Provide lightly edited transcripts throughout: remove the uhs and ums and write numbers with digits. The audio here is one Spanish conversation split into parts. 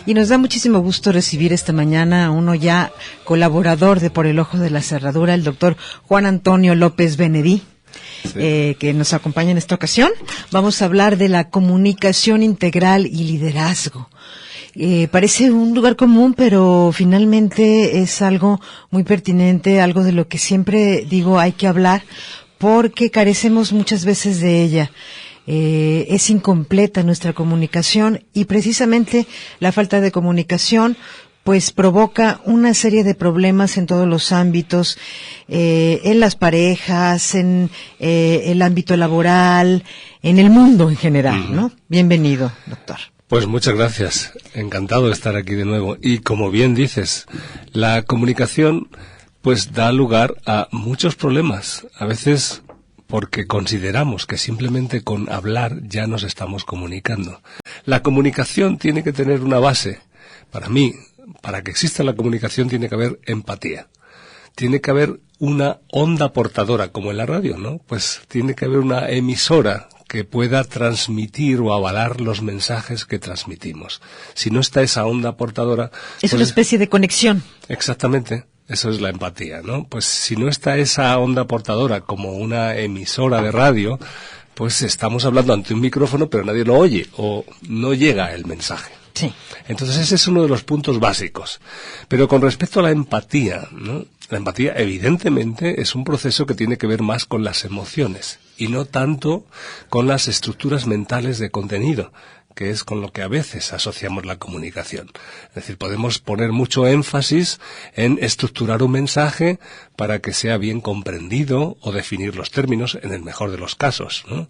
Y nos da muchísimo gusto recibir esta mañana a uno ya colaborador de Por el Ojo de la Cerradura, el doctor Juan Antonio López Benedí. Sí. Que nos acompaña en esta ocasión. Vamos a hablar de la comunicación integral y liderazgo. Parece un lugar común, pero finalmente es algo muy pertinente, algo de lo que siempre digo hay que hablar, porque carecemos muchas veces de ella. Es incompleta nuestra comunicación y precisamente la falta de comunicación pues provoca una serie de problemas en todos los ámbitos, en las parejas, en el ámbito laboral, en el mundo en general, ¿no? Bienvenido, doctor. Pues muchas gracias, encantado de estar aquí de nuevo. Y como bien dices, la comunicación pues da lugar a muchos problemas, a veces porque consideramos que simplemente con hablar ya nos estamos comunicando. La comunicación tiene que tener una base. Para mí, para que exista la comunicación tiene que haber empatía. Tiene que haber una onda portadora, como en la radio, ¿no? Pues tiene que haber una emisora que pueda transmitir o avalar los mensajes que transmitimos. Si no está esa onda portadora... Es pues, una especie de conexión. Exactamente. Eso es la empatía, ¿no? Pues si no está esa onda portadora como una emisora de radio, pues estamos hablando ante un micrófono, pero nadie lo oye o no llega el mensaje. Sí. Entonces ese es uno de los puntos básicos. Pero con respecto a la empatía, ¿no? La empatía evidentemente es un proceso que tiene que ver más con las emociones y no tanto con las estructuras mentales de contenido, que es con lo que a veces asociamos la comunicación. Es decir, podemos poner mucho énfasis en estructurar un mensaje para que sea bien comprendido o definir los términos en el mejor de los casos, ¿no?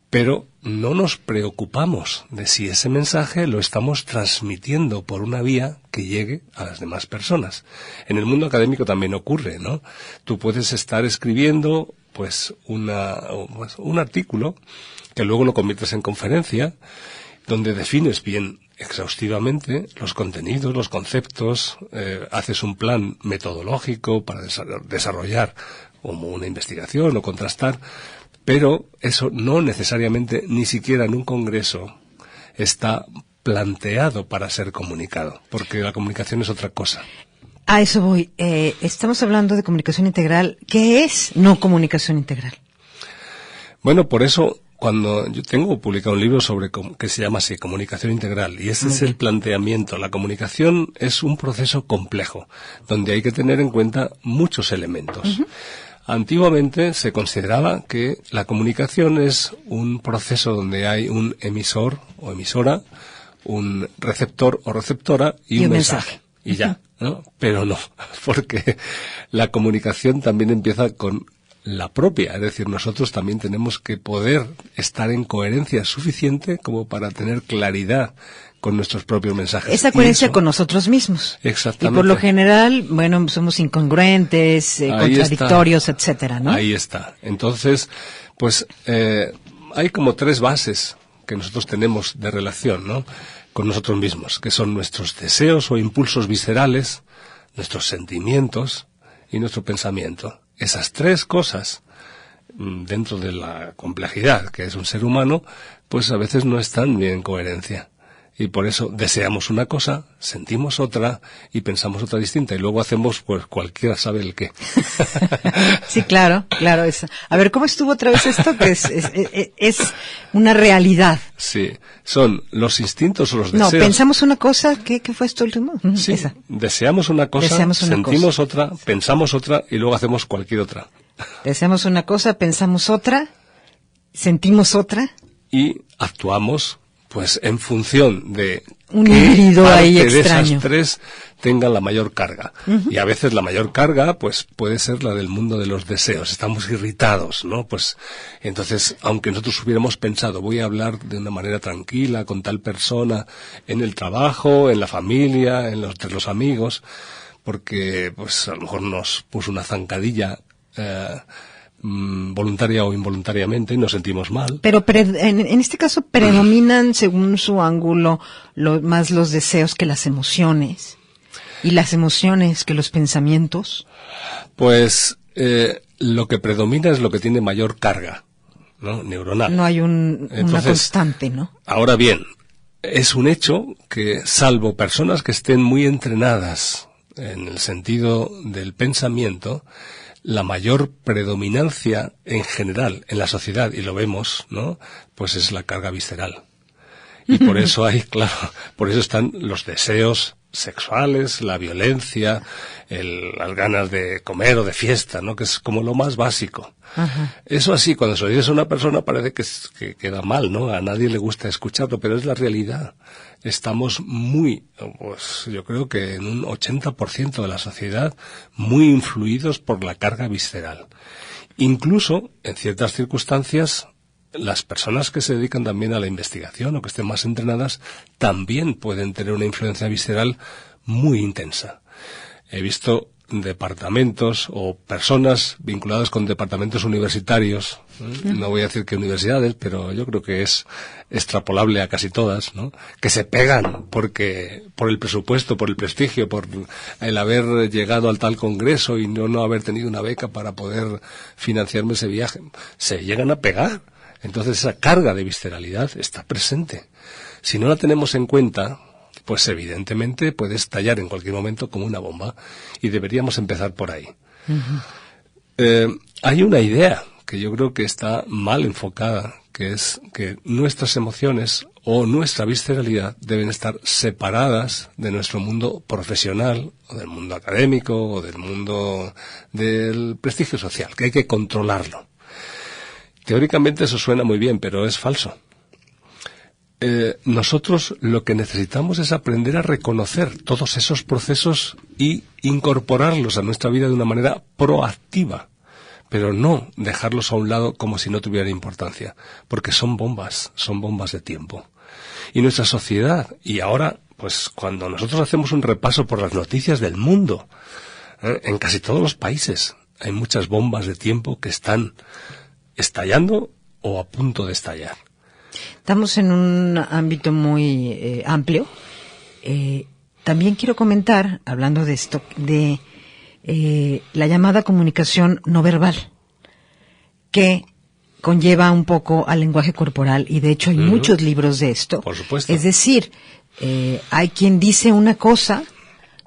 Pero no nos preocupamos de si ese mensaje lo estamos transmitiendo por una vía que llegue a las demás personas. En el mundo académico también ocurre, ¿no? Tú puedes estar escribiendo, pues, un artículo que luego lo conviertes en conferencia, donde defines bien exhaustivamente los contenidos, los conceptos, haces un plan metodológico para desarrollar como una investigación o contrastar, pero eso no necesariamente, ni siquiera en un congreso, está planteado para ser comunicado, porque la comunicación es otra cosa. A eso voy. Estamos hablando de comunicación integral. ¿Qué es no comunicación integral? Bueno, por eso, cuando yo tengo publicado un libro sobre que se llama así, Comunicación Integral, y ese es el planteamiento. La comunicación es un proceso complejo, donde hay que tener en cuenta muchos elementos. Antiguamente se consideraba que la comunicación es un proceso donde hay un emisor o emisora, un receptor o receptora y un mensaje. Y ya, ¿no? Pero no, porque la comunicación también empieza con la propia, es decir, nosotros también tenemos que poder estar en coherencia suficiente como para tener claridad con nuestros propios mensajes. Esa coherencia con nosotros mismos. Exactamente. Y por lo general, bueno, somos incongruentes, contradictorios, etcétera, ¿no? Ahí está. Entonces, pues, hay como tres bases que nosotros tenemos de relación, ¿no? Con nosotros mismos, que son nuestros deseos o impulsos viscerales, nuestros sentimientos y nuestro pensamiento. Esas tres cosas, dentro de la complejidad que es un ser humano, pues a veces no están bien en coherencia. Y por eso deseamos una cosa, sentimos otra y pensamos otra distinta. Y luego hacemos, pues, cualquiera sabe el qué. Sí, claro. Eso. A ver, ¿cómo estuvo otra vez esto? Que es una realidad. Sí, son los instintos o los deseos. No, pensamos una cosa, ¿qué fue esto último? Sí, esa. Deseamos una cosa, sentimos otra, pensamos otra y luego hacemos cualquier otra. Deseamos una cosa, pensamos otra, sentimos otra. Y actuamos, pues, en función de un híbrido ahí extraño extraño. De esas tres tengan la mayor carga. Y a veces la mayor carga, pues, puede ser la del mundo de los deseos. Estamos irritados, ¿no? Pues, entonces, aunque nosotros hubiéramos pensado, voy a hablar de una manera tranquila con tal persona en el trabajo, en la familia, entre los amigos, porque, pues, a lo mejor nos puso una zancadilla, voluntaria o involuntariamente y nos sentimos mal. Pero en este caso predominan, según su ángulo, más los deseos que las emociones, y las emociones que los pensamientos. Pues lo que predomina es lo que tiene mayor carga, ¿no? Neuronal. No hay una constante, ¿no? Ahora bien, es un hecho que, salvo personas que estén muy entrenadas en el sentido del pensamiento, la mayor predominancia en general en la sociedad, y lo vemos, ¿no?, pues es la carga visceral. Y por eso por eso están los deseos sexuales, la violencia, las ganas de comer o de fiesta, ¿no?, que es como lo más básico. Ajá. Eso así, cuando se lo dices a una persona parece que queda mal, ¿no? A nadie le gusta escucharlo, pero es la realidad. Estamos yo creo que en un 80% de la sociedad, muy influidos por la carga visceral. Incluso, en ciertas circunstancias, las personas que se dedican también a la investigación o que estén más entrenadas también pueden tener una influencia visceral muy intensa. He visto departamentos o personas vinculadas con departamentos universitarios, no voy a decir que universidades, pero yo creo que es extrapolable a casi todas, ¿no?, que se pegan por el presupuesto, por el prestigio, por el haber llegado al tal congreso y no haber tenido una beca para poder financiarme ese viaje. Se llegan a pegar. Entonces esa carga de visceralidad está presente. Si no la tenemos en cuenta, pues evidentemente puede estallar en cualquier momento como una bomba, y deberíamos empezar por ahí. Uh-huh. Hay una idea que yo creo que está mal enfocada, que es que nuestras emociones o nuestra visceralidad deben estar separadas de nuestro mundo profesional, o del mundo académico, o del mundo del prestigio social, que hay que controlarlo. Teóricamente eso suena muy bien, pero es falso. Nosotros lo que necesitamos es aprender a reconocer todos esos procesos y incorporarlos a nuestra vida de una manera proactiva, pero no dejarlos a un lado como si no tuvieran importancia, porque son bombas de tiempo. Y nuestra sociedad, y ahora, pues cuando nosotros hacemos un repaso por las noticias del mundo, en casi todos los países hay muchas bombas de tiempo que están estallando o a punto de estallar. Estamos en un ámbito muy amplio. También quiero comentar, hablando de esto, de la llamada comunicación no verbal, que conlleva un poco al lenguaje corporal, y de hecho hay muchos libros de esto. Por supuesto. Es decir, hay quien dice una cosa,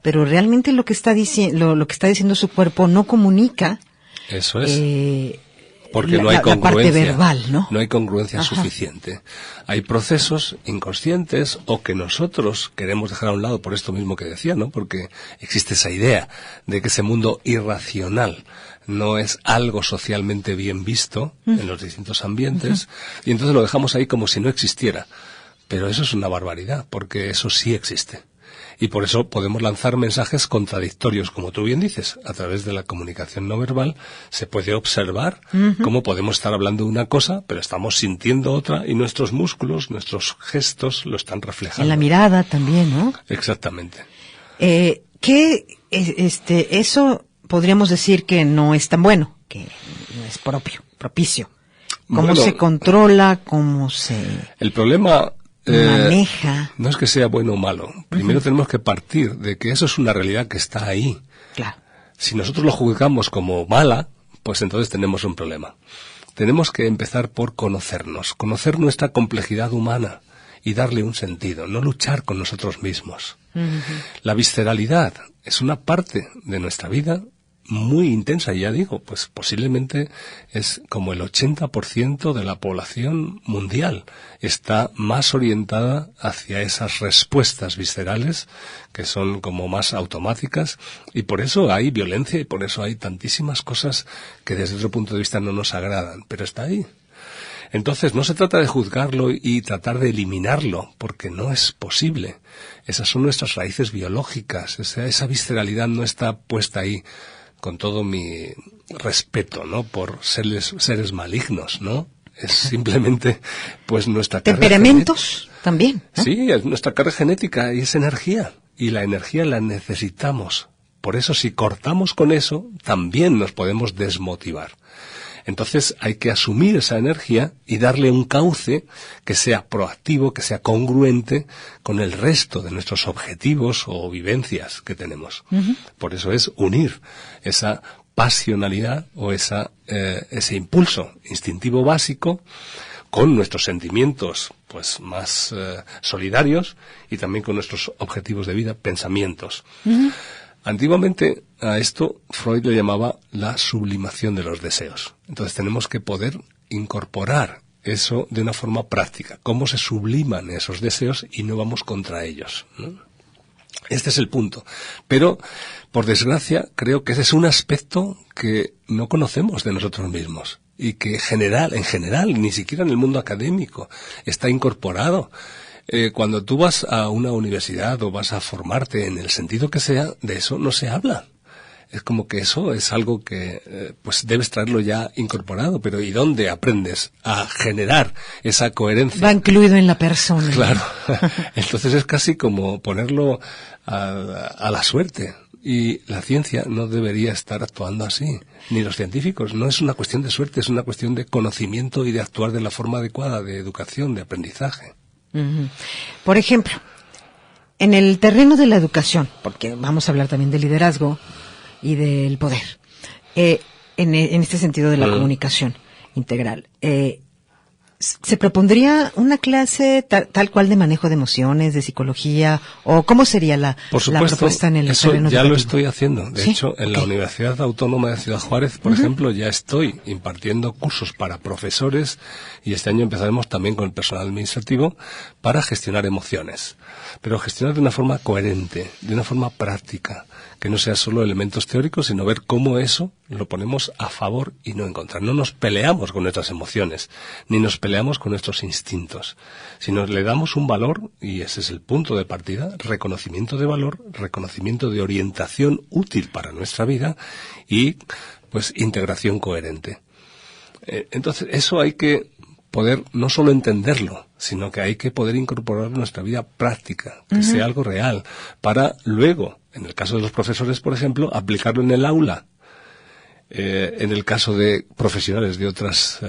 pero realmente lo que está diciendo su cuerpo no comunica. Eso es. Porque no hay congruencia. La parte verbal, ¿no? No hay congruencia suficiente. Hay procesos inconscientes o que nosotros queremos dejar a un lado por esto mismo que decía, ¿no? Porque existe esa idea de que ese mundo irracional no es algo socialmente bien visto en los distintos ambientes, y entonces lo dejamos ahí como si no existiera. Pero eso es una barbaridad, porque eso sí existe. Y por eso podemos lanzar mensajes contradictorios, como tú bien dices. A través de la comunicación no verbal se puede observar cómo podemos estar hablando de una cosa, pero estamos sintiendo otra, y nuestros músculos, nuestros gestos lo están reflejando. En la mirada también, ¿no? Exactamente. Eso podríamos decir que no es tan bueno, que no es propicio. ¿Cómo se controla? ¿Cómo se el problema maneja? No es que sea bueno o malo. Primero tenemos que partir de que eso es una realidad que está ahí. Claro. Si nosotros lo juzgamos como mala, pues entonces tenemos un problema. Tenemos que empezar por conocernos, conocer nuestra complejidad humana y darle un sentido, no luchar con nosotros mismos. La visceralidad es una parte de nuestra vida muy intensa, y ya digo, pues posiblemente es como el 80% de la población mundial está más orientada hacia esas respuestas viscerales que son como más automáticas, y por eso hay violencia y por eso hay tantísimas cosas que desde otro punto de vista no nos agradan, pero está ahí. Entonces no se trata de juzgarlo y tratar de eliminarlo, porque no es posible. Esas son nuestras raíces biológicas, esa visceralidad no está puesta ahí. Con todo mi respeto, ¿no?, por seres malignos, ¿no? Es simplemente, pues, nuestra carga temperamentos también, ¿no? Sí, es nuestra carga genética y es energía. Y la energía la necesitamos. Por eso, si cortamos con eso, también nos podemos desmotivar. Entonces hay que asumir esa energía y darle un cauce que sea proactivo, que sea congruente con el resto de nuestros objetivos o vivencias que tenemos. Por eso es unir esa pasionalidad o ese impulso instintivo básico con nuestros sentimientos pues más solidarios y también con nuestros objetivos de vida, pensamientos. Antiguamente a esto Freud lo llamaba la sublimación de los deseos. Entonces tenemos que poder incorporar eso de una forma práctica, cómo se subliman esos deseos y no vamos contra ellos, ¿no? Este es el punto. Pero, por desgracia, creo que ese es un aspecto que no conocemos de nosotros mismos y que en general, ni siquiera en el mundo académico, está incorporado. Cuando tú vas a una universidad o vas a formarte en el sentido que sea, de eso no se habla. Es como que eso es algo que pues debes traerlo ya incorporado, pero ¿y dónde aprendes a generar esa coherencia? Va incluido en la persona. Claro. Entonces es casi como ponerlo a la suerte. Y la ciencia no debería estar actuando así, ni los científicos. No es una cuestión de suerte, es una cuestión de conocimiento y de actuar de la forma adecuada, de educación, de aprendizaje. Por ejemplo, en el terreno de la educación, porque vamos a hablar también de liderazgo y del poder, en este sentido de la comunicación integral, ¿se propondría una clase tal cual de manejo de emociones, de psicología, o cómo sería la propuesta en el terreno educativo? Ya lo estoy haciendo. De hecho, en la Okay. Universidad Autónoma de Ciudad Juárez, por ejemplo, ya estoy impartiendo cursos para profesores y este año empezaremos también con el personal administrativo para gestionar emociones. Pero gestionar de una forma coherente, de una forma práctica, que no sea solo elementos teóricos, sino ver cómo eso lo ponemos a favor y no en contra. No nos peleamos con nuestras emociones, ni nos peleamos con nuestros instintos, sino le damos un valor, y ese es el punto de partida, reconocimiento de valor, reconocimiento de orientación útil para nuestra vida y, pues, integración coherente. Entonces, eso hay que poder no solo entenderlo, sino que hay que poder incorporarlo en nuestra vida práctica, que sea algo real, para luego, en el caso de los profesores, por ejemplo, aplicarlo en el aula. En el caso de profesionales de otras,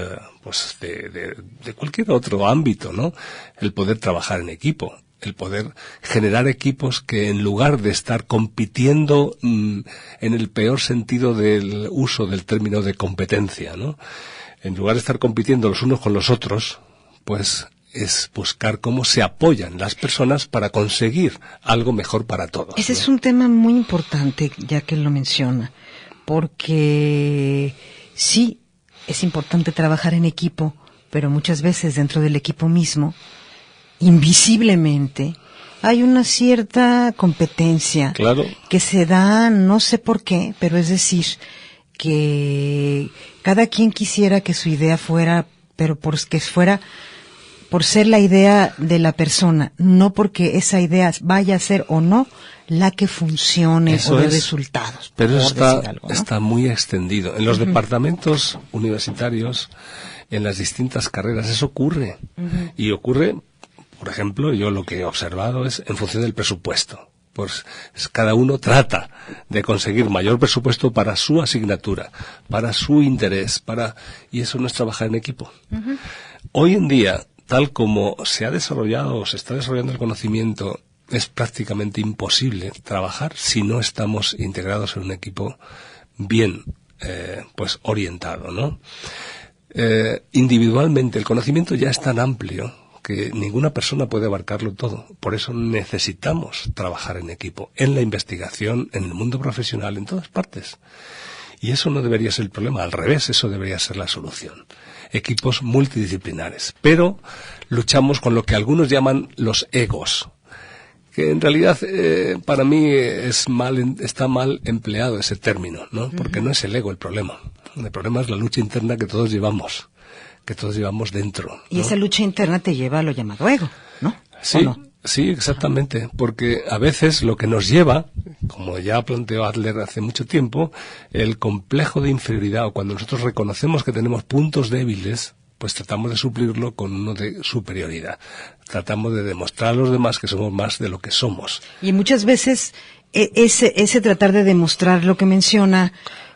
pues de cualquier otro ámbito, ¿no? El poder trabajar en equipo, el poder generar equipos que en lugar de estar compitiendo en el peor sentido del uso del término de competencia, ¿no? En lugar de estar compitiendo los unos con los otros, pues es buscar cómo se apoyan las personas para conseguir algo mejor para todos. Ese ¿no? es un tema muy importante, ya que lo menciona, porque sí, es importante trabajar en equipo, pero muchas veces dentro del equipo mismo, invisiblemente, hay una cierta competencia Claro. que se da, no sé por qué, pero es decir, que cada quien quisiera que su idea fuera, pero por ser la idea de la persona, no porque esa idea vaya a ser o no la que funcione Eso o dé es, resultados. Pero eso por decir algo, ¿no? está muy extendido. En los departamentos universitarios, en las distintas carreras, eso ocurre. Y ocurre, por ejemplo, yo lo que he observado es en función del presupuesto. Pues cada uno trata de conseguir mayor presupuesto para su asignatura, para su interés, y eso no es trabajar en equipo. Hoy en día, tal como se ha desarrollado o se está desarrollando el conocimiento, es prácticamente imposible trabajar si no estamos integrados en un equipo bien pues orientado, ¿no? Individualmente el conocimiento ya es tan amplio que ninguna persona puede abarcarlo todo. Por eso necesitamos trabajar en equipo, en la investigación, en el mundo profesional, en todas partes. Y eso no debería ser el problema, al revés, eso debería ser la solución. Equipos multidisciplinares. Pero luchamos con lo que algunos llaman los egos, que en realidad para mí está mal empleado ese término, ¿no? Porque no es el ego el problema. El problema es la lucha interna que todos llevamos dentro, ¿no? Y esa lucha interna te lleva a lo llamado ego, ¿no? Sí, no? sí, exactamente, porque a veces lo que nos lleva, como ya planteó Adler hace mucho tiempo, el complejo de inferioridad, o cuando nosotros reconocemos que tenemos puntos débiles, pues tratamos de suplirlo con uno de superioridad. Tratamos de demostrar a los demás que somos más de lo que somos. Y muchas veces ese tratar de demostrar lo que menciona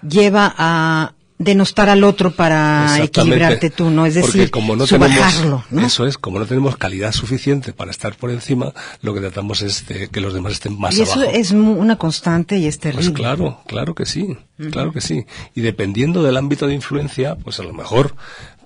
lleva a denostar al otro para equilibrarte tú, ¿no? Es decir, como no subajarlo, ¿no? Eso es, como no tenemos calidad suficiente para estar por encima, lo que tratamos es de que los demás estén más abajo. Y eso es una constante y es terrible. Pues claro que sí. Y dependiendo del ámbito de influencia, pues a lo mejor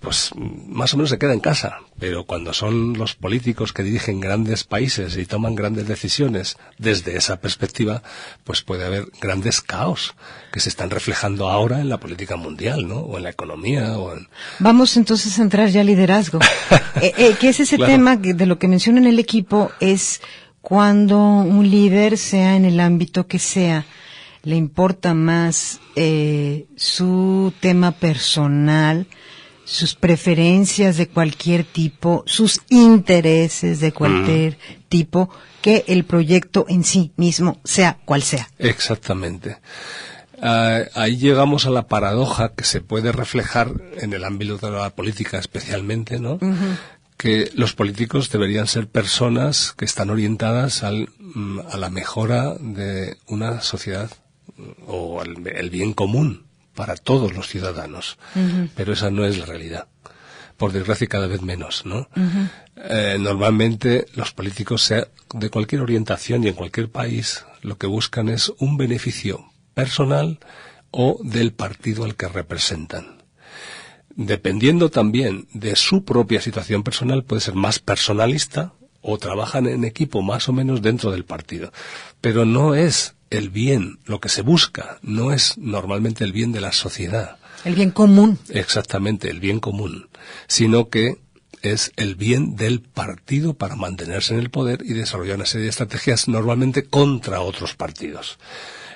pues más o menos se queda en casa, pero cuando son los políticos que dirigen grandes países y toman grandes decisiones desde esa perspectiva, pues puede haber grandes caos que se están reflejando ahora en la política mundial, ¿no? O en la economía, o en... Vamos entonces a entrar ya al liderazgo. ¿Qué es ese Claro. tema de lo que menciona en el equipo? Es cuando un líder, sea en el ámbito que sea, le importa más su tema personal, sus preferencias de cualquier tipo, sus intereses de cualquier tipo, que el proyecto en sí mismo, sea cual sea. Exactamente. Ahí llegamos a la paradoja que se puede reflejar en el ámbito de la política especialmente, ¿no? Que los políticos deberían ser personas que están orientadas a la mejora de una sociedad o el bien común para todos los ciudadanos. Pero esa no es la realidad. Por desgracia, cada vez menos, ¿no? Normalmente los políticos, sea de cualquier orientación y en cualquier país, lo que buscan es un beneficio personal o del partido al que representan. Dependiendo también de su propia situación personal, puede ser más personalista o trabajan en equipo más o menos dentro del partido. Pero no es el bien, lo que se busca, no es normalmente el bien de la sociedad. El bien común. Exactamente, el bien común, sino que es el bien del partido para mantenerse en el poder y desarrollar una serie de estrategias normalmente contra otros partidos.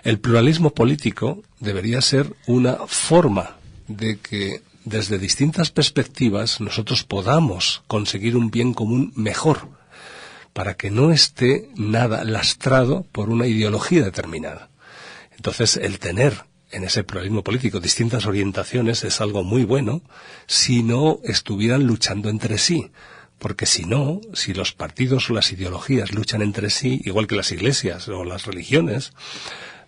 El pluralismo político debería ser una forma de que desde distintas perspectivas nosotros podamos conseguir un bien común mejor, para que no esté nada lastrado por una ideología determinada. Entonces, el tener en ese pluralismo político distintas orientaciones es algo muy bueno si no estuvieran luchando entre sí. Porque si no, si los partidos o las ideologías luchan entre sí, igual que las iglesias o las religiones,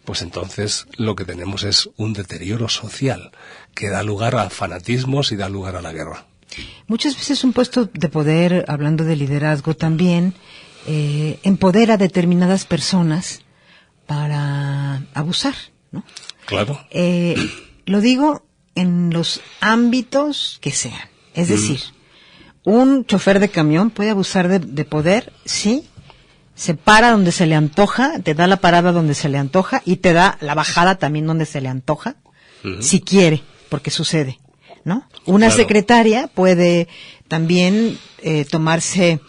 pues entonces lo que tenemos es un deterioro social que da lugar a fanatismos y da lugar a la guerra. Muchas veces un puesto de poder, hablando de liderazgo también, empodera a determinadas personas para abusar, ¿no? Claro. Lo digo en los ámbitos que sean. Es decir, un chofer de camión puede abusar de poder, sí, se para donde se le antoja, te da la parada donde se le antoja y te da la bajada también donde se le antoja, si quiere, porque sucede, ¿no? Una secretaria puede también tomarse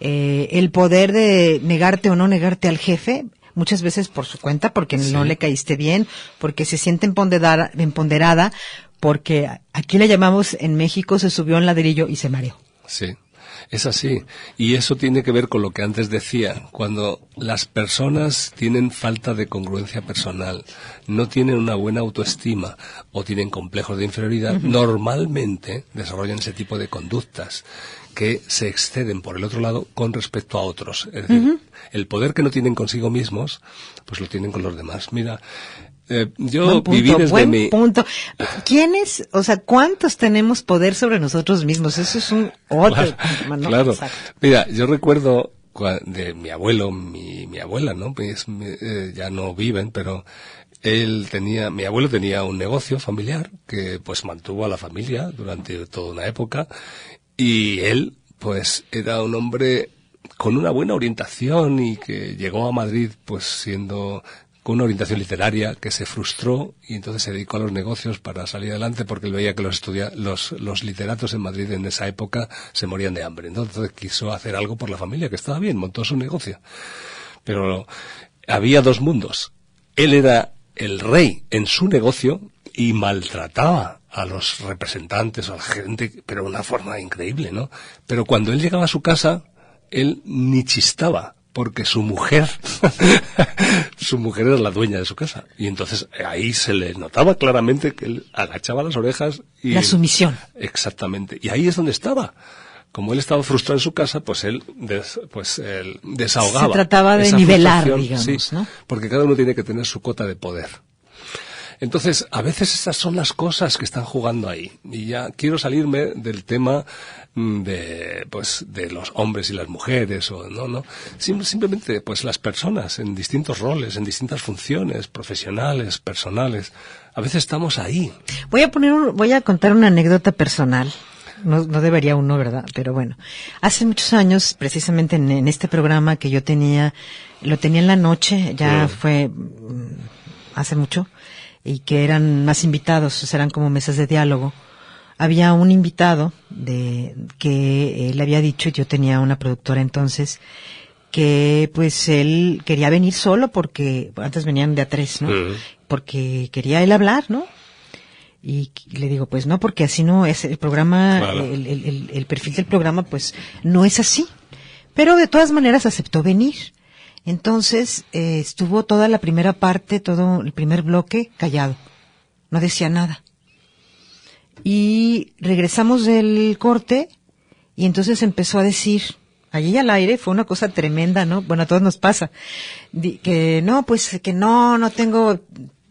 el poder de negarte o no negarte al jefe, muchas veces por su cuenta, porque no le caíste bien, porque se siente empoderada, porque aquí le llamamos en México, se subió a un ladrillo y se mareó. Sí, es así. Y eso tiene que ver con lo que antes decía. Cuando las personas tienen falta de congruencia personal, no tienen una buena autoestima o tienen complejos de inferioridad, normalmente desarrollan ese tipo de conductas que se exceden por el otro lado con respecto a otros. Es decir, el poder que no tienen consigo mismos, pues lo tienen con los demás. Mira, yo viví desde mi... punto. ¿Quiénes, o sea, cuántos tenemos poder sobre nosotros mismos? Eso es un otro tema, ¿no? Claro. Exacto. Mira, yo recuerdo de mi abuelo, mi abuela, ¿no? Pues, ya no viven, pero mi abuelo tenía un negocio familiar que pues mantuvo a la familia durante toda una época. Y él, pues, era un hombre con una buena orientación y que llegó a Madrid, pues, siendo con una orientación literaria que se frustró y entonces se dedicó a los negocios para salir adelante porque él veía que los literatos en Madrid en esa época se morían de hambre. Entonces quiso hacer algo por la familia, que estaba bien, montó su negocio. Pero había dos mundos. Él era el rey en su negocio y maltrataba a los representantes o a la gente, pero de una forma increíble, ¿no? Pero cuando él llegaba a su casa, él ni chistaba, porque su mujer era la dueña de su casa. Y entonces ahí se le notaba claramente que él agachaba las orejas y... La sumisión. Exactamente. Y ahí es donde estaba. Como él estaba frustrado en su casa, pues él desahogaba. Se trataba de nivelar, digamos, sí, ¿no? Porque cada uno tiene que tener su cota de poder. Entonces, a veces estas son las cosas que están jugando ahí. Y ya quiero salirme del tema de los hombres y las mujeres, o no. Simplemente, pues las personas en distintos roles, en distintas funciones, profesionales, personales. A veces estamos ahí. Voy a contar una anécdota personal. No debería uno, ¿verdad? Pero bueno, hace muchos años, precisamente en este programa que yo tenía, lo tenía en la noche, ya fue hace mucho, y que eran más invitados, o sea, eran como mesas de diálogo. Había un invitado que le había dicho, yo tenía una productora entonces, que pues él quería venir solo porque antes venían de a tres, ¿no? Porque quería él hablar, ¿no? Y le digo, pues no, porque así no es el programa, claro. el perfil del programa pues no es así. Pero de todas maneras aceptó venir. Entonces estuvo toda la primera parte, todo el primer bloque callado. No decía nada. Y regresamos del corte y entonces empezó a decir, allí al aire, fue una cosa tremenda, ¿no? Bueno, a todos nos pasa. Que no, pues que no tengo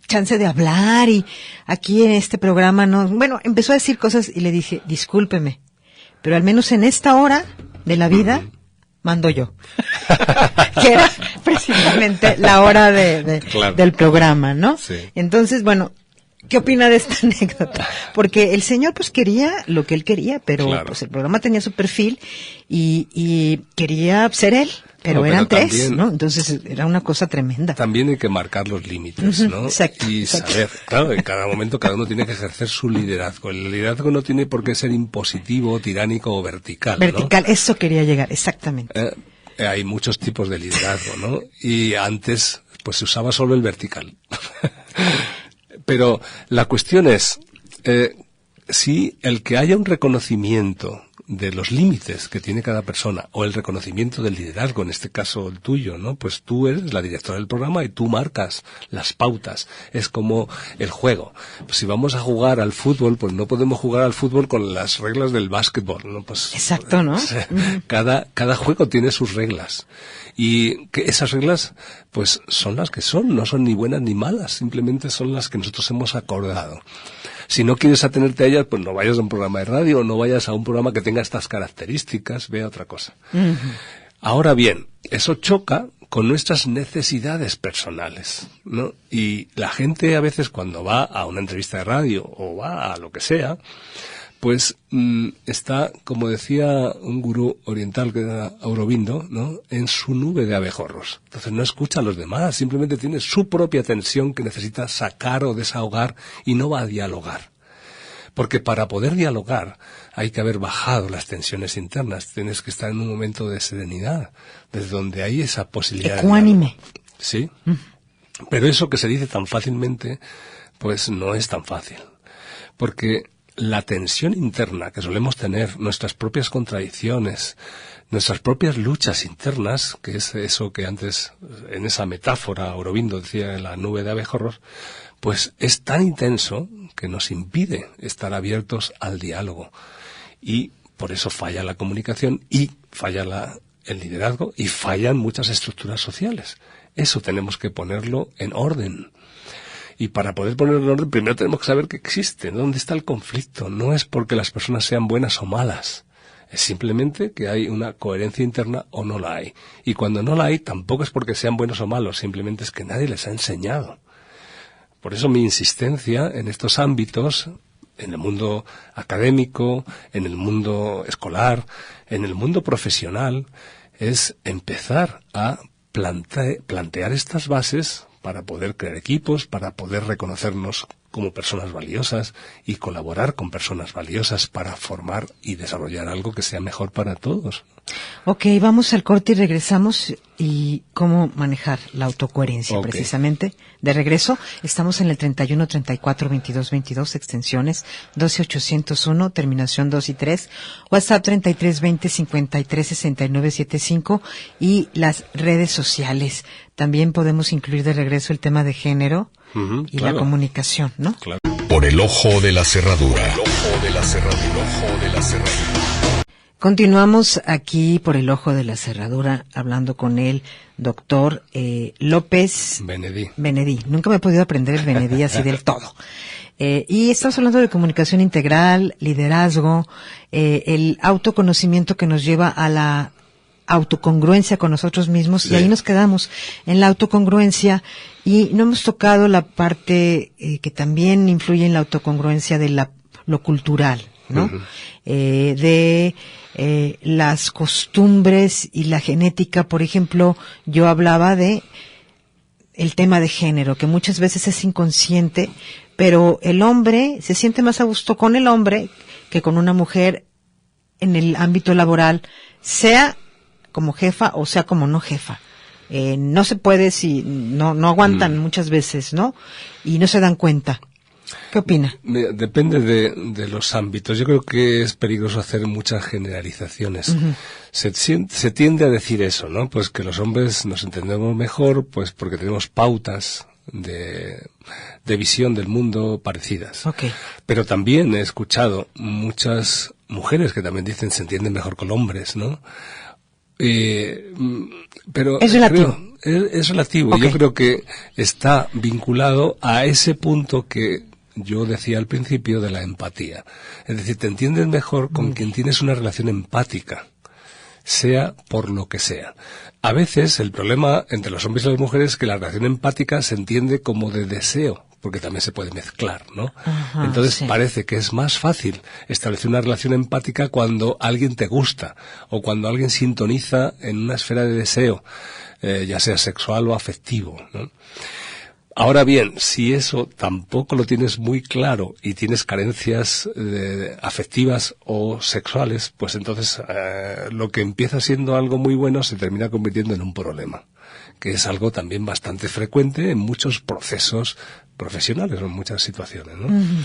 chance de hablar y aquí en este programa no. Bueno, empezó a decir cosas y le dije, discúlpeme, pero al menos en esta hora de la vida mando yo. Que era precisamente la hora claro. del programa, ¿no? Sí. Entonces, bueno, ¿qué opina de esta anécdota? Porque el señor pues quería lo que él quería, pero claro. Pues el programa tenía su perfil y quería ser él. Pero eran tres, también, ¿no? Entonces era una cosa tremenda. También hay que marcar los límites, ¿no? Exacto. Y saber, claro, en cada momento cada uno tiene que ejercer su liderazgo. El liderazgo no tiene por qué ser impositivo, tiránico o vertical, Vertical, ¿no? Eso quería llegar, exactamente. Hay muchos tipos de liderazgo, ¿no? Y antes, pues se usaba solo el vertical. Pero la cuestión es, si el que haya un reconocimiento de los límites que tiene cada persona, o el reconocimiento del liderazgo, en este caso el tuyo, ¿no? Pues tú eres la directora del programa y tú marcas las pautas. Es como el juego. Pues si vamos a jugar al fútbol, pues no podemos jugar al fútbol con las reglas del básquetbol, ¿no? Pues exacto, ¿no? Cada juego tiene sus reglas. Y que esas reglas, pues son las que son, no son ni buenas ni malas, simplemente son las que nosotros hemos acordado. Si no quieres atenerte a ellas, pues no vayas a un programa de radio, no vayas a un programa que tenga estas características, ve a otra cosa. Ahora bien, eso choca con nuestras necesidades personales, ¿no? Y la gente a veces cuando va a una entrevista de radio o va a lo que sea, pues está, como decía un gurú oriental que era Aurobindo, ¿no? En su nube de abejorros. Entonces no escucha a los demás, simplemente tiene su propia tensión que necesita sacar o desahogar y no va a dialogar. Porque para poder dialogar hay que haber bajado las tensiones internas, tienes que estar en un momento de serenidad, desde donde hay esa posibilidad ecuánime. Sí. Pero eso que se dice tan fácilmente, pues no es tan fácil. Porque la tensión interna que solemos tener, nuestras propias contradicciones, nuestras propias luchas internas, que es eso que antes, en esa metáfora, Aurobindo decía en la nube de abejorros, pues es tan intenso que nos impide estar abiertos al diálogo. Y por eso falla la comunicación y falla el liderazgo y fallan muchas estructuras sociales. Eso tenemos que ponerlo en orden. Y para poder ponerlo en orden, primero tenemos que saber que existe, dónde está el conflicto. No es porque las personas sean buenas o malas. Es simplemente que hay una coherencia interna o no la hay. Y cuando no la hay, tampoco es porque sean buenos o malos, simplemente es que nadie les ha enseñado. Por eso mi insistencia en estos ámbitos, en el mundo académico, en el mundo escolar, en el mundo profesional, es empezar a plantear estas bases para poder crear equipos, para poder reconocernos como personas valiosas y colaborar con personas valiosas para formar y desarrollar algo que sea mejor para todos. Ok, vamos al corte y regresamos. Y cómo manejar la autocoherencia, precisamente. De regreso, estamos en el 31 34 22 22, extensiones 12801, terminación 2 y 3, WhatsApp 33 20 53 69 75 y las redes sociales. También podemos incluir de regreso el tema de género y la comunicación, ¿no? Claro. Por el ojo de la cerradura. Por el ojo de la cerradura. El ojo de la cerradura. Continuamos aquí por el ojo de la cerradura hablando con el doctor López Benedí. Nunca me he podido aprender el Benedí así del todo. Y estamos hablando de comunicación integral, liderazgo, el autoconocimiento que nos lleva a la autocongruencia con nosotros mismos, sí. Y ahí nos quedamos en la autocongruencia y no hemos tocado la parte que también influye en la autocongruencia de lo cultural. ¿no? Uh-huh. De las costumbres y la genética. Por ejemplo, yo hablaba de el tema de género, que muchas veces es inconsciente, pero el hombre se siente más a gusto con el hombre que con una mujer en el ámbito laboral, sea como jefa o sea como no jefa. No se puede si no aguantan muchas veces, ¿no? Y no se dan cuenta. ¿Qué opina? Depende de los ámbitos. Yo creo que es peligroso hacer muchas generalizaciones. Uh-huh. Se tiende a decir eso, ¿no? Pues que los hombres nos entendemos mejor, pues porque tenemos pautas de visión del mundo parecidas. Okay. Pero también he escuchado muchas mujeres que también dicen se entienden mejor con hombres, ¿no? Pero es relativo. Es relativo. Okay. Yo creo que está vinculado a ese punto que yo decía al principio de la empatía. Es decir, te entiendes mejor con quien tienes una relación empática, sea por lo que sea. A veces el problema entre los hombres y las mujeres es que la relación empática se entiende como de deseo, porque también se puede mezclar, ¿no? Ajá, entonces sí. Parece que es más fácil establecer una relación empática cuando alguien te gusta o cuando alguien sintoniza en una esfera de deseo, ya sea sexual o afectivo, ¿no? Ahora bien, si eso tampoco lo tienes muy claro y tienes carencias afectivas o sexuales, pues entonces lo que empieza siendo algo muy bueno se termina convirtiendo en un problema, que es algo también bastante frecuente en muchos procesos profesionales o en muchas situaciones, ¿no? Uh-huh.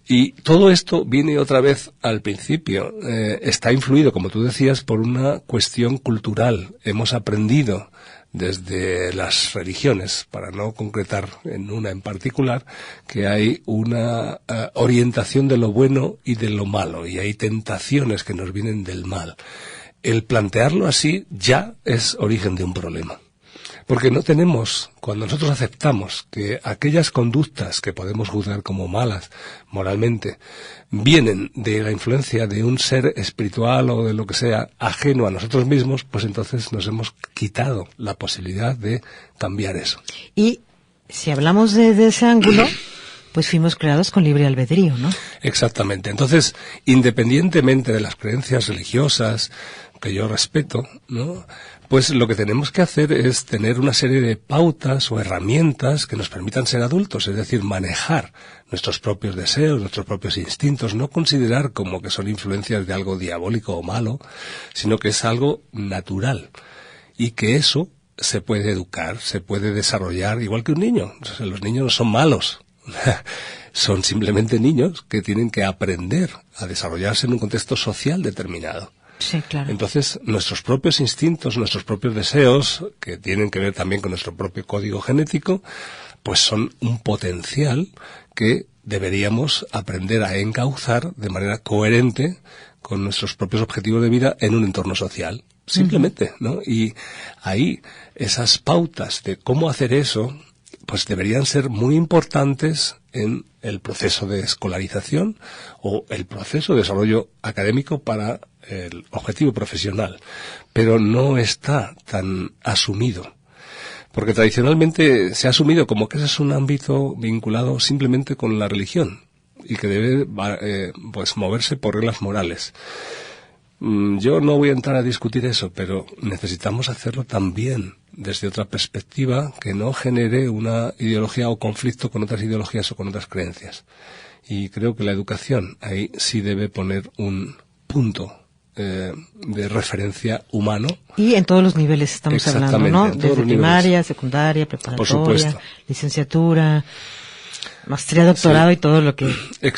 Y todo esto viene otra vez al principio. Está influido, como tú decías, por una cuestión cultural. Hemos aprendido desde las religiones, para no concretar en una en particular, que hay una orientación de lo bueno y de lo malo, y hay tentaciones que nos vienen del mal. El plantearlo así ya es origen de un problema. Porque no tenemos, cuando nosotros aceptamos que aquellas conductas que podemos juzgar como malas moralmente vienen de la influencia de un ser espiritual o de lo que sea ajeno a nosotros mismos, pues entonces nos hemos quitado la posibilidad de cambiar eso. Y si hablamos de ese ángulo, pues fuimos creados con libre albedrío, ¿no? Exactamente. Entonces, independientemente de las creencias religiosas, que yo respeto, ¿no?, pues lo que tenemos que hacer es tener una serie de pautas o herramientas que nos permitan ser adultos, es decir, manejar nuestros propios deseos, nuestros propios instintos, no considerar como que son influencias de algo diabólico o malo, sino que es algo natural y que eso se puede educar, se puede desarrollar igual que un niño. O sea, los niños no son malos, son simplemente niños que tienen que aprender a desarrollarse en un contexto social determinado. Sí, claro. Entonces, nuestros propios instintos, nuestros propios deseos, que tienen que ver también con nuestro propio código genético, pues son un potencial que deberíamos aprender a encauzar de manera coherente con nuestros propios objetivos de vida en un entorno social. Simplemente, ¿no? Y ahí, esas pautas de cómo hacer eso, pues deberían ser muy importantes en el proceso de escolarización o el proceso de desarrollo académico para el objetivo profesional, pero no está tan asumido, porque tradicionalmente se ha asumido como que ese es un ámbito vinculado simplemente con la religión y que debe pues moverse por reglas morales. Yo no voy a entrar a discutir eso, pero necesitamos hacerlo también desde otra perspectiva que no genere una ideología o conflicto con otras ideologías o con otras creencias. Y creo que la educación ahí sí debe poner un punto de referencia humano. Y en todos los niveles estamos hablando, ¿no? Desde primaria, secundaria, preparatoria, licenciatura, maestría, doctorado, sí, y todo lo que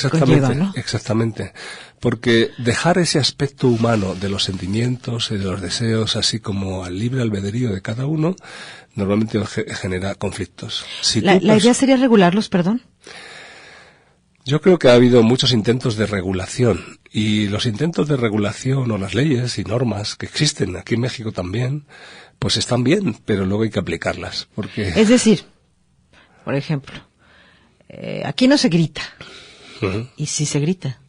conlleva, ¿no? Exactamente. Porque dejar ese aspecto humano de los sentimientos y de los deseos, así como al libre albedrío de cada uno, normalmente genera conflictos. ¿La idea sería regularlos, perdón? Yo creo que ha habido muchos intentos de regulación, y los intentos de regulación o las leyes y normas que existen aquí en México también, pues están bien, pero luego hay que aplicarlas. Porque... Es decir, por ejemplo, aquí no se grita, y sí se grita,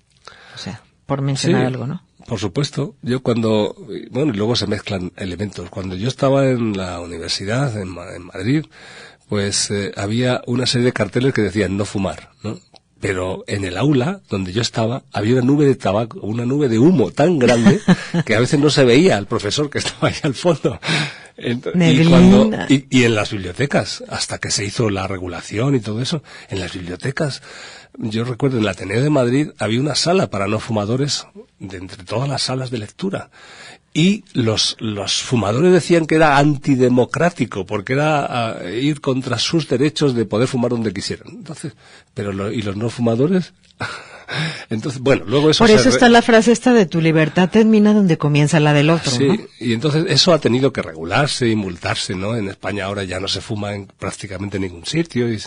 o sea, por mencionar algo, ¿no? Por supuesto. Yo cuando, bueno, y luego se mezclan elementos. Cuando yo estaba en la universidad, en Madrid, pues había una serie de carteles que decían no fumar, ¿no? pero en el aula donde yo estaba había una nube de tabaco, una nube de humo tan grande que a veces no se veía al profesor que estaba ahí al fondo. Y en las bibliotecas, hasta que se hizo la regulación y todo eso, en las bibliotecas, yo recuerdo en el Ateneo de Madrid había una sala para no fumadores de entre todas las salas de lectura. Y los fumadores decían que era antidemocrático, porque era ir contra sus derechos de poder fumar donde quisieran. Entonces, ¿y los no fumadores? Entonces, bueno, luego eso... Por eso está la frase esta de tu libertad termina donde comienza la del otro, sí, ¿no? Y entonces eso ha tenido que regularse y multarse, ¿no? En España ahora ya no se fuma en prácticamente ningún sitio y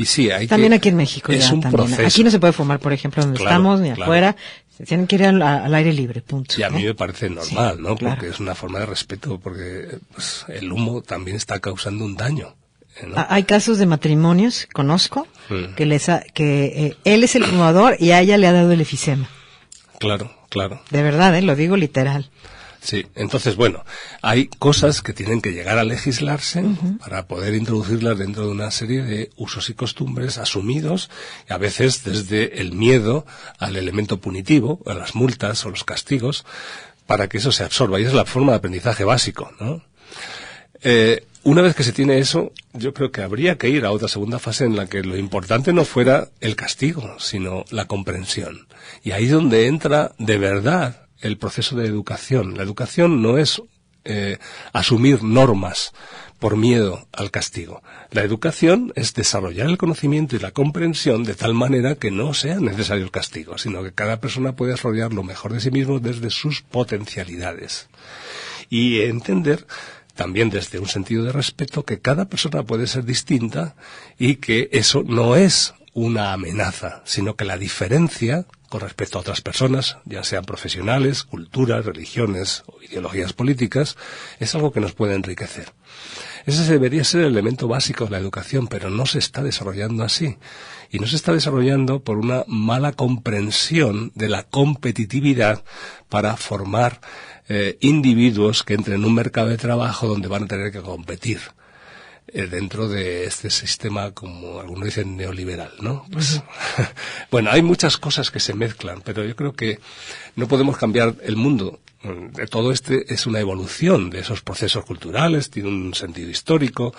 sí, hay también que... aquí en México es ya un también. proceso. Aquí no se puede fumar, por ejemplo, donde estamos, ni afuera. Se tienen que ir al aire libre, punto. Y a mí me parece normal, sí, ¿no? Claro. Porque es una forma de respeto, porque pues, el humo también está causando un daño, ¿no? Hay casos de matrimonios, conozco, que él es el fumador y a ella le ha dado el efisema. Claro. De verdad, lo digo literal. Sí, entonces, bueno, hay cosas que tienen que llegar a legislarse para poder introducirlas dentro de una serie de usos y costumbres asumidos, y a veces desde el miedo al elemento punitivo, a las multas o los castigos, para que eso se absorba. Y esa es la forma de aprendizaje básico, ¿no? Una vez que se tiene eso, yo creo que habría que ir a otra segunda fase en la que lo importante no fuera el castigo, sino la comprensión. Y ahí es donde entra de verdad el proceso de educación. La educación no es asumir normas por miedo al castigo. La educación es desarrollar el conocimiento y la comprensión de tal manera que no sea necesario el castigo, sino que cada persona puede desarrollar lo mejor de sí mismo desde sus potencialidades. Y entender también desde un sentido de respeto que cada persona puede ser distinta y que eso no es una amenaza, sino que la diferencia con respecto a otras personas, ya sean profesionales, culturas, religiones o ideologías políticas, es algo que nos puede enriquecer. Ese debería ser el elemento básico de la educación, pero no se está desarrollando así. Y no se está desarrollando por una mala comprensión de la competitividad para formar individuos que entren en un mercado de trabajo donde van a tener que competir dentro de este sistema, como algunos dicen, neoliberal, ¿no? Pues, bueno, hay muchas cosas que se mezclan, pero yo creo que no podemos cambiar el mundo. Todo es una evolución de esos procesos culturales, tiene un sentido histórico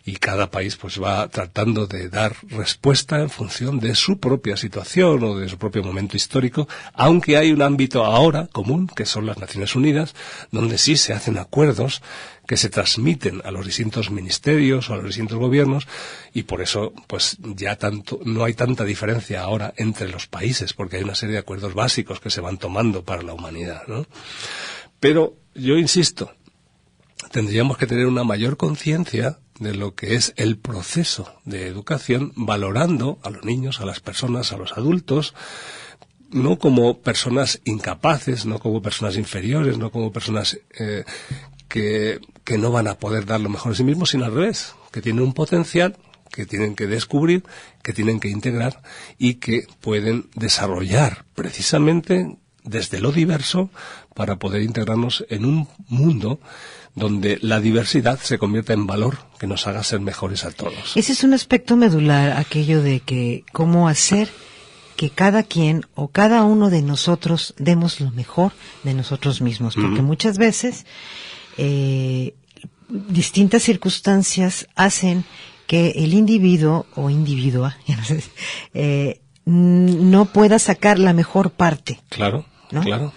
y cada país pues va tratando de dar respuesta en función de su propia situación o de su propio momento histórico, aunque hay un ámbito ahora común, que son las Naciones Unidas, donde sí se hacen acuerdos que se transmiten a los distintos ministerios o a los distintos gobiernos, y por eso pues ya no hay tanta diferencia ahora entre los países, porque hay una serie de acuerdos básicos que se van tomando para la humanidad, ¿no? Pero yo insisto, tendríamos que tener una mayor conciencia de lo que es el proceso de educación, valorando a los niños, a las personas, a los adultos, no como personas incapaces, no como personas inferiores, no como personas que no van a poder dar lo mejor de sí mismos, sino al revés, que tienen un potencial, que tienen que descubrir, que tienen que integrar y que pueden desarrollar precisamente desde lo diverso para poder integrarnos en un mundo donde la diversidad se convierta en valor que nos haga ser mejores a todos. Ese es un aspecto medular, aquello de que cómo hacer que cada quien o cada uno de nosotros demos lo mejor de nosotros mismos, porque muchas veces distintas circunstancias hacen que el individuo o individua no pueda sacar la mejor parte. Claro, ¿no? Claro.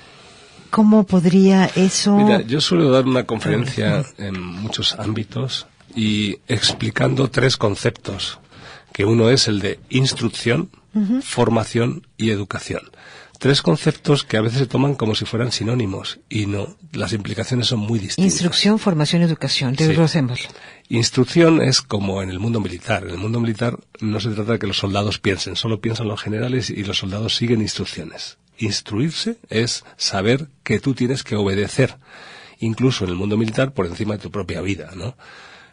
¿Cómo podría eso...? Mira, yo suelo dar una conferencia en muchos ámbitos y explicando 3 conceptos, que uno es el de instrucción, formación y educación. 3 conceptos que a veces se toman como si fueran sinónimos y no, las implicaciones son muy distintas. Instrucción, formación, educación, desglosemos. Instrucción es como en el mundo militar. En el mundo militar no se trata de que los soldados piensen, solo piensan los generales y los soldados siguen instrucciones. Instruirse es saber que tú tienes que obedecer, incluso en el mundo militar, por encima de tu propia vida, ¿no?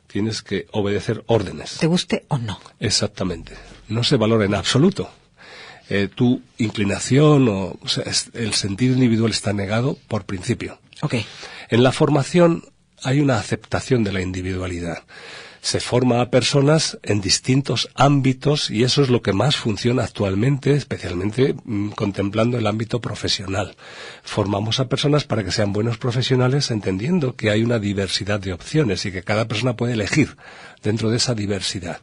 Tienes que obedecer órdenes. ¿Te guste o no? Exactamente. No se valora en absoluto. Tu inclinación o sea, el sentido individual está negado por principio. Okay. En la formación hay una aceptación de la individualidad. se forma a personas en distintos ámbitos y eso es lo que más funciona actualmente, especialmente contemplando el ámbito profesional. Formamos a personas para que sean buenos profesionales entendiendo que hay una diversidad de opciones y que cada persona puede elegir dentro de esa diversidad.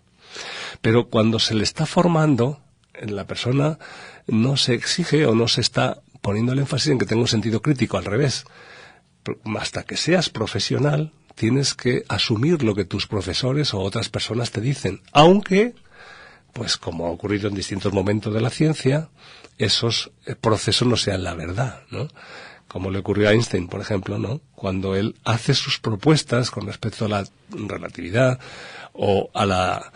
Pero cuando se le está formando, la persona no se exige o no se está poniendo el énfasis en que tenga un sentido crítico, al revés. Hasta que seas profesional, tienes que asumir lo que tus profesores o otras personas te dicen, aunque, pues como ha ocurrido en distintos momentos de la ciencia, esos procesos no sean la verdad, ¿no? Como le ocurrió a Einstein, por ejemplo, ¿no? Cuando él hace sus propuestas con respecto a la relatividad o a la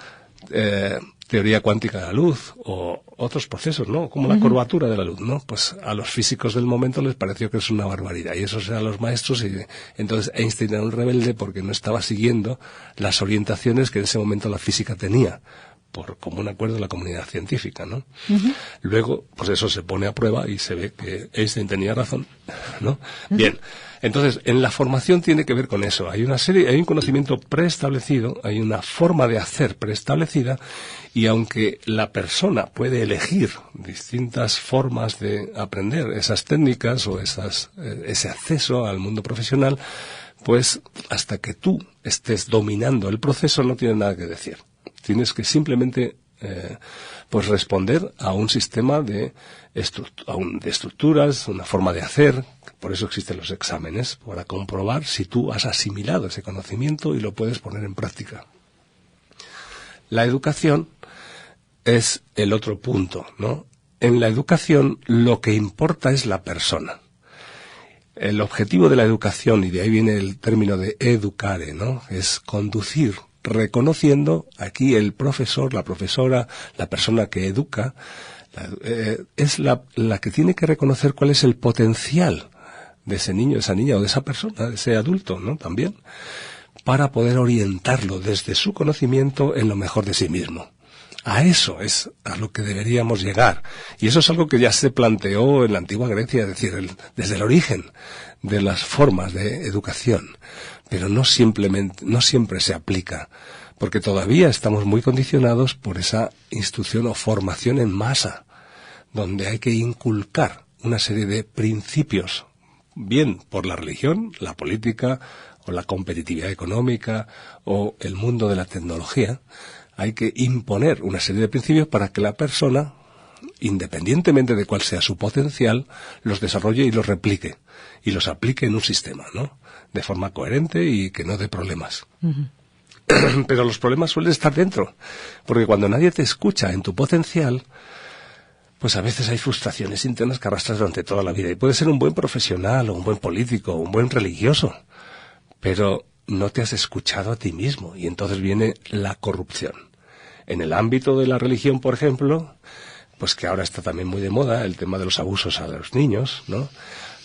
teoría cuántica de la luz o otros procesos, ¿no? Como la curvatura de la luz, ¿no? Pues a los físicos del momento les pareció que es una barbaridad y esos eran los maestros y entonces Einstein era un rebelde porque no estaba siguiendo las orientaciones que en ese momento la física tenía por común acuerdo de la comunidad científica, ¿no? Luego, pues eso se pone a prueba y se ve que Einstein tenía razón, ¿no? Bien. Entonces, en la formación tiene que ver con eso. Hay un conocimiento preestablecido, hay una forma de hacer preestablecida, y aunque la persona puede elegir distintas formas de aprender esas técnicas o ese acceso al mundo profesional, pues hasta que tú estés dominando el proceso no tiene nada que decir. Tienes que simplemente pues responder a un sistema de estructuras, una forma de hacer. Por eso existen los exámenes, para comprobar si tú has asimilado ese conocimiento y lo puedes poner en práctica. La educación es el otro punto, ¿no? En la educación lo que importa es la persona. El objetivo de la educación, y de ahí viene el término de educare, ¿no? Es conducir, reconociendo aquí el profesor, la profesora, la persona que educa, es la que tiene que reconocer cuál es el potencial de ese niño, de esa niña o de esa persona, de ese adulto, ¿no? También, para poder orientarlo desde su conocimiento en lo mejor de sí mismo. A eso es a lo que deberíamos llegar. Y eso es algo que ya se planteó en la antigua Grecia, es decir, desde el origen de las formas de educación. Pero no siempre se aplica, porque todavía estamos muy condicionados por esa instrucción o formación en masa, donde hay que inculcar una serie de principios, bien por la religión, la política o la competitividad económica o el mundo de la tecnología. Hay que imponer una serie de principios para que la persona, independientemente de cuál sea su potencial, los desarrolle y los replique y los aplique en un sistema, ¿no? De forma coherente y que no dé problemas. Pero los problemas suelen estar dentro, porque cuando nadie te escucha en tu potencial, pues a veces hay frustraciones internas que arrastras durante toda la vida. Y puedes ser un buen profesional o un buen político o un buen religioso, pero no te has escuchado a ti mismo y entonces viene la corrupción. En el ámbito de la religión, por ejemplo, pues que ahora está también muy de moda el tema de los abusos a los niños, ¿no?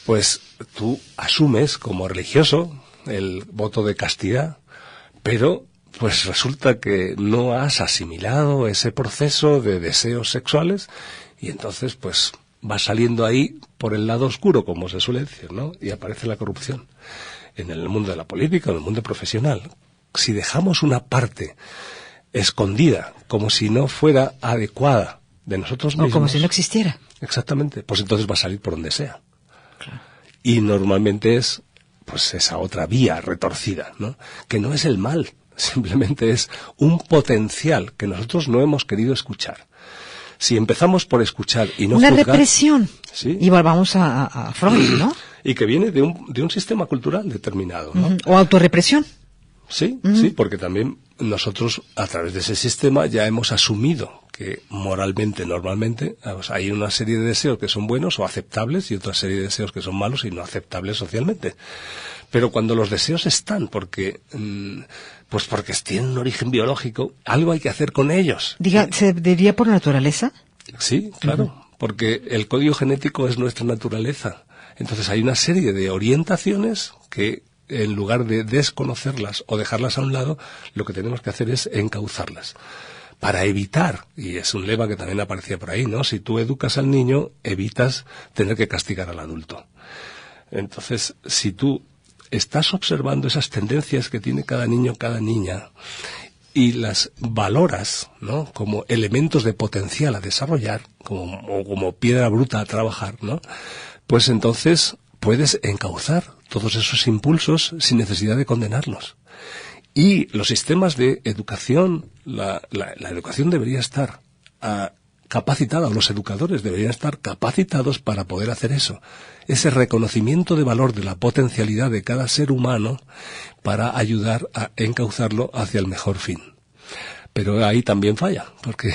Pues tú asumes como religioso el voto de castidad, pero pues resulta que no has asimilado ese proceso de deseos sexuales y entonces pues vas saliendo ahí por el lado oscuro, como se suele decir, ¿no? Y aparece la corrupción. En el mundo de la política, en el mundo profesional, si dejamos una parte escondida, como si no fuera adecuada de nosotros mismos... O como si no existiera. Exactamente, pues entonces va a salir por donde sea. Claro. Y normalmente es pues esa otra vía retorcida, ¿no? Que no es el mal, simplemente es un potencial que nosotros no hemos querido escuchar. Si empezamos por escuchar y no juzgar... Una represión. ¿Sí? Y volvamos a Freud, ¿no? Y que viene de un sistema cultural determinado, ¿no? O autorrepresión. Sí, sí, porque también nosotros, a través de ese sistema, ya hemos asumido que moralmente, normalmente, hay una serie de deseos que son buenos o aceptables y otra serie de deseos que son malos y no aceptables socialmente. Pero cuando los deseos están, porque tienen un origen biológico, algo hay que hacer con ellos. ¿Se diría por naturaleza? Sí, claro, porque el código genético es nuestra naturaleza. Entonces hay una serie de orientaciones que, en lugar de desconocerlas o dejarlas a un lado, lo que tenemos que hacer es encauzarlas. Para evitar, y es un lema que también aparecía por ahí, ¿no? Si tú educas al niño, evitas tener que castigar al adulto. Entonces, si tú estás observando esas tendencias que tiene cada niño, cada niña, y las valoras, ¿no?, como elementos de potencial a desarrollar, como piedra bruta a trabajar, ¿no?, pues entonces puedes encauzar todos esos impulsos sin necesidad de condenarlos. Y los sistemas de educación, la educación debería estar capacitada, o los educadores deberían estar capacitados para poder hacer eso. Ese reconocimiento de valor de la potencialidad de cada ser humano para ayudar a encauzarlo hacia el mejor fin. Pero ahí también falla, porque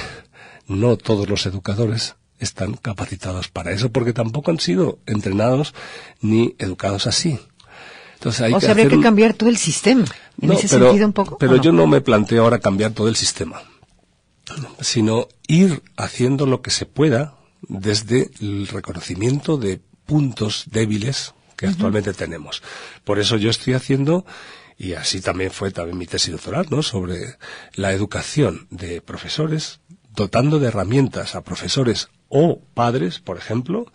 no todos los educadores están capacitados para eso, porque tampoco han sido entrenados ni educados así. Entonces habría que cambiar todo el sistema, en ese sentido un poco. Pero yo no me planteo ahora cambiar todo el sistema, sino ir haciendo lo que se pueda desde el reconocimiento de puntos débiles que actualmente tenemos. Por eso yo estoy haciendo, y así también fue mi tesis doctoral, ¿no?, sobre la educación de profesores, dotando de herramientas a profesores o padres, por ejemplo,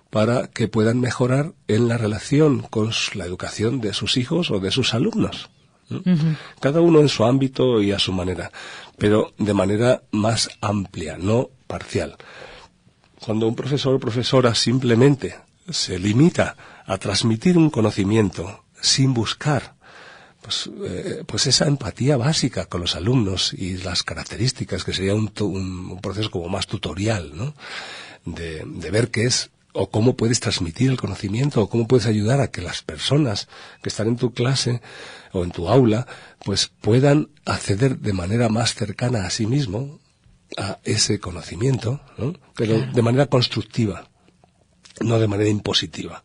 para que puedan mejorar en la relación con la educación de sus hijos o de sus alumnos. Cada uno en su ámbito y a su manera, pero de manera más amplia, no parcial. Cuando un profesor o profesora simplemente se limita a transmitir un conocimiento sin buscar pues esa empatía básica con los alumnos y las características, que sería un proceso como más tutorial, ¿no?, de ver qué es o cómo puedes transmitir el conocimiento, o cómo puedes ayudar a que las personas que están en tu clase o en tu aula pues puedan acceder de manera más cercana a sí mismo a ese conocimiento, ¿no?, pero de manera constructiva, no de manera impositiva.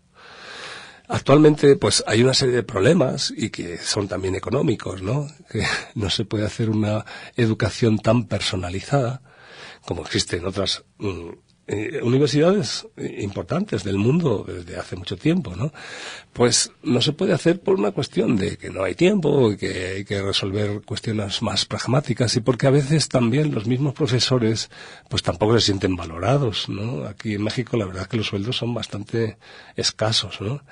Actualmente, pues, hay una serie de problemas, y que son también económicos, ¿no?, que no se puede hacer una educación tan personalizada como existe en otras universidades importantes del mundo desde hace mucho tiempo, ¿no? Pues no se puede hacer por una cuestión de que no hay tiempo y que hay que resolver cuestiones más pragmáticas, y porque a veces también los mismos profesores pues tampoco se sienten valorados, ¿no? Aquí en México la verdad que los sueldos son bastante escasos, ¿no?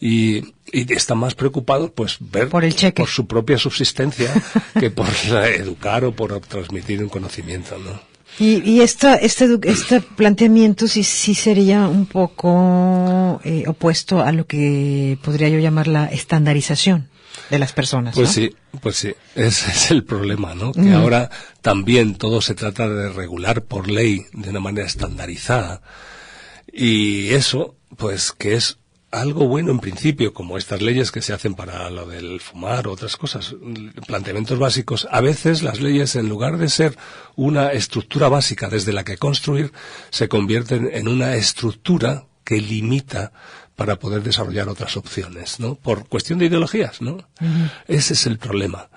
Y están más preocupados pues ver por el cheque, por su propia subsistencia que por educar o por transmitir un conocimiento, ¿no? Y este planteamiento sí sería un poco opuesto a lo que podría yo llamar la estandarización de las personas, pues, ¿no? Pues sí, ese es el problema, ¿no? Que ahora también todo se trata de regular por ley de una manera estandarizada, y eso, pues, que es algo bueno en principio, como estas leyes que se hacen para lo del fumar o otras cosas, planteamientos básicos. A veces las leyes, en lugar de ser una estructura básica desde la que construir, se convierten en una estructura que limita para poder desarrollar otras opciones, ¿no? Por cuestión de ideologías, ¿no? Ese es el problema.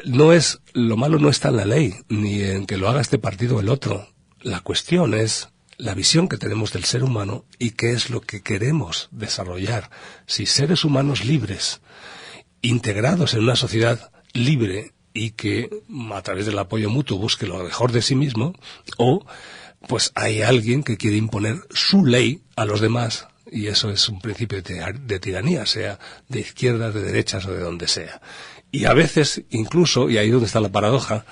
Lo malo no está en la ley, ni en que lo haga este partido o el otro. La cuestión es la visión que tenemos del ser humano y qué es lo que queremos desarrollar. Si seres humanos libres, integrados en una sociedad libre y que a través del apoyo mutuo busque lo mejor de sí mismo, o pues hay alguien que quiere imponer su ley a los demás, y eso es un principio de tiranía, sea de izquierdas, de derechas o de donde sea. Y a veces, incluso, y ahí es donde está la paradoja,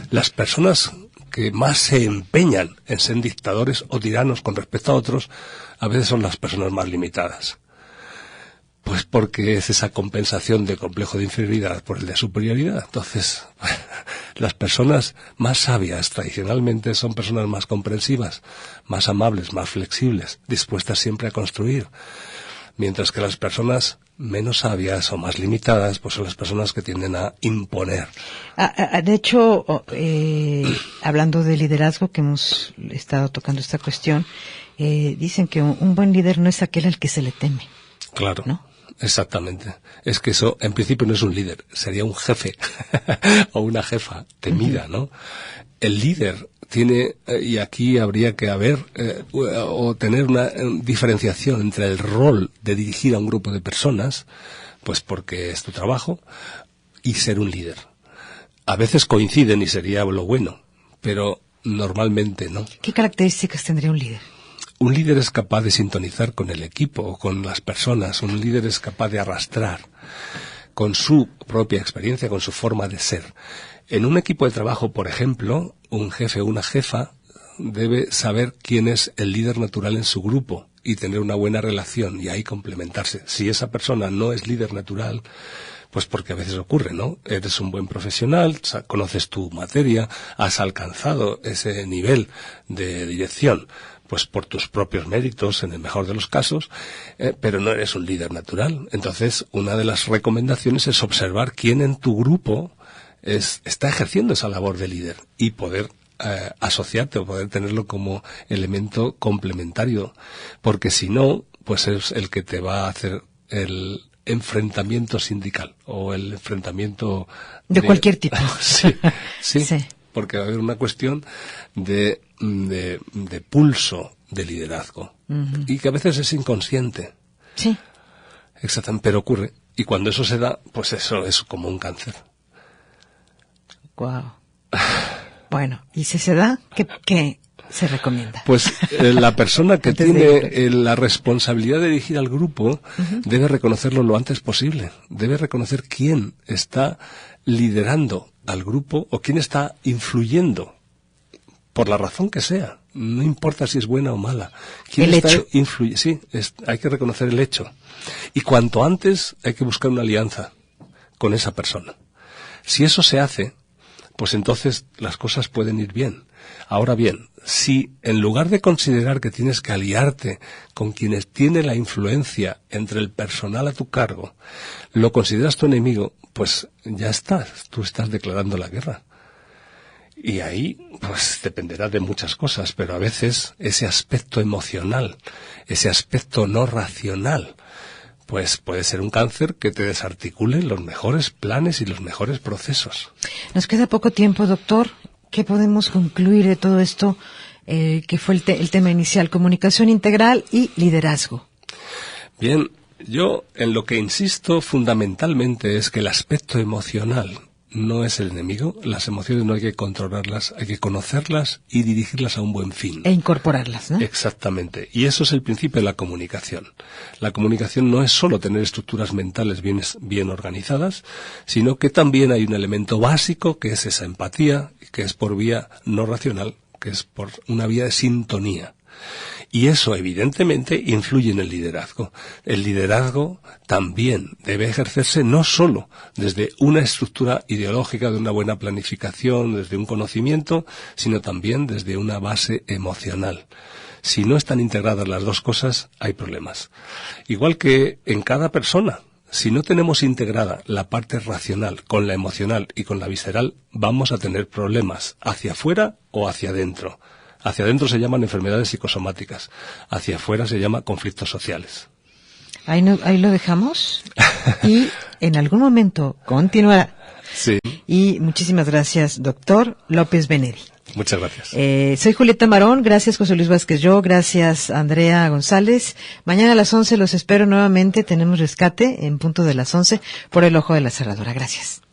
las personas que más se empeñan en ser dictadores o tiranos con respecto a otros, a veces son las personas más limitadas. Pues porque es esa compensación de complejo de inferioridad por el de superioridad. Entonces, las personas más sabias tradicionalmente son personas más comprensivas, más amables, más flexibles, dispuestas siempre a construir. Mientras que las personas menos sabias o más limitadas, pues son las personas que tienden a imponer. De hecho, hablando de liderazgo, que hemos estado tocando esta cuestión, dicen que un buen líder no es aquel al que se le teme. Claro, ¿no? Exactamente. Es que eso, en principio, no es un líder, sería un jefe o una jefa temida, ¿no? El líder tiene, y aquí habría que o tener una diferenciación entre el rol de dirigir a un grupo de personas, pues porque es tu trabajo, y ser un líder. A veces coinciden y sería lo bueno, pero normalmente no. ¿Qué características tendría un líder? Un líder es capaz de sintonizar con el equipo o con las personas. Un líder es capaz de arrastrar con su propia experiencia, con su forma de ser. En un equipo de trabajo, por ejemplo, un jefe o una jefa debe saber quién es el líder natural en su grupo y tener una buena relación y ahí complementarse. Si esa persona no es líder natural, pues porque a veces ocurre, ¿no? Eres un buen profesional, conoces tu materia, has alcanzado ese nivel de dirección, pues por tus propios méritos, en el mejor de los casos, pero no eres un líder natural. Entonces, una de las recomendaciones es observar quién en tu grupo está ejerciendo esa labor de líder y poder asociarte o poder tenerlo como elemento complementario, porque si no, pues es el que te va a hacer el enfrentamiento sindical o el enfrentamiento de cualquier tipo. Sí, Sí. Porque va a haber una cuestión de pulso de liderazgo y que a veces es inconsciente. Sí. Exactamente, pero ocurre. Y cuando eso se da, pues eso es como un cáncer. Wow. Bueno, ¿y si se da? ¿Qué se recomienda? Pues la persona que tiene la responsabilidad de dirigir al grupo debe reconocerlo lo antes posible. Debe reconocer quién está liderando al grupo o quién está influyendo, por la razón que sea. No importa si es buena o mala. ¿Quién está influyendo? Sí, hay que reconocer el hecho. Y cuanto antes hay que buscar una alianza con esa persona. Si eso se hace, pues entonces las cosas pueden ir bien. Ahora bien, si en lugar de considerar que tienes que aliarte con quienes tienen la influencia entre el personal a tu cargo, lo consideras tu enemigo, pues ya tú estás declarando la guerra. Y ahí, pues dependerá de muchas cosas, pero a veces ese aspecto emocional, ese aspecto no racional, pues puede ser un cáncer que te desarticule los mejores planes y los mejores procesos. Nos queda poco tiempo, doctor. ¿Qué podemos concluir de todo esto que fue el tema inicial? Comunicación integral y liderazgo. Bien, yo en lo que insisto fundamentalmente es que el aspecto emocional no es el enemigo. Las emociones no hay que controlarlas, hay que conocerlas y dirigirlas a un buen fin. E incorporarlas, ¿no? Exactamente. Y eso es el principio de la comunicación. La comunicación no es solo tener estructuras mentales bien organizadas, sino que también hay un elemento básico que es esa empatía, que es por vía no racional, que es por una vía de sintonía. Y eso, evidentemente, influye en el liderazgo. El liderazgo también debe ejercerse no solo desde una estructura ideológica, de una buena planificación, desde un conocimiento, sino también desde una base emocional. Si no están integradas las dos cosas, hay problemas. Igual que en cada persona, si no tenemos integrada la parte racional con la emocional y con la visceral, vamos a tener problemas hacia afuera o hacia adentro. Hacia adentro se llaman enfermedades psicosomáticas, hacia afuera se llama conflictos sociales. Ahí lo dejamos y en algún momento continuará. Sí. Y muchísimas gracias, doctor López Benedí. Muchas gracias. Soy Julieta Marón, gracias José Luis Vázquez gracias Andrea González. Mañana a las 11 los espero nuevamente, tenemos rescate en punto de las 11 por el Ojo de la Cerradura. Gracias.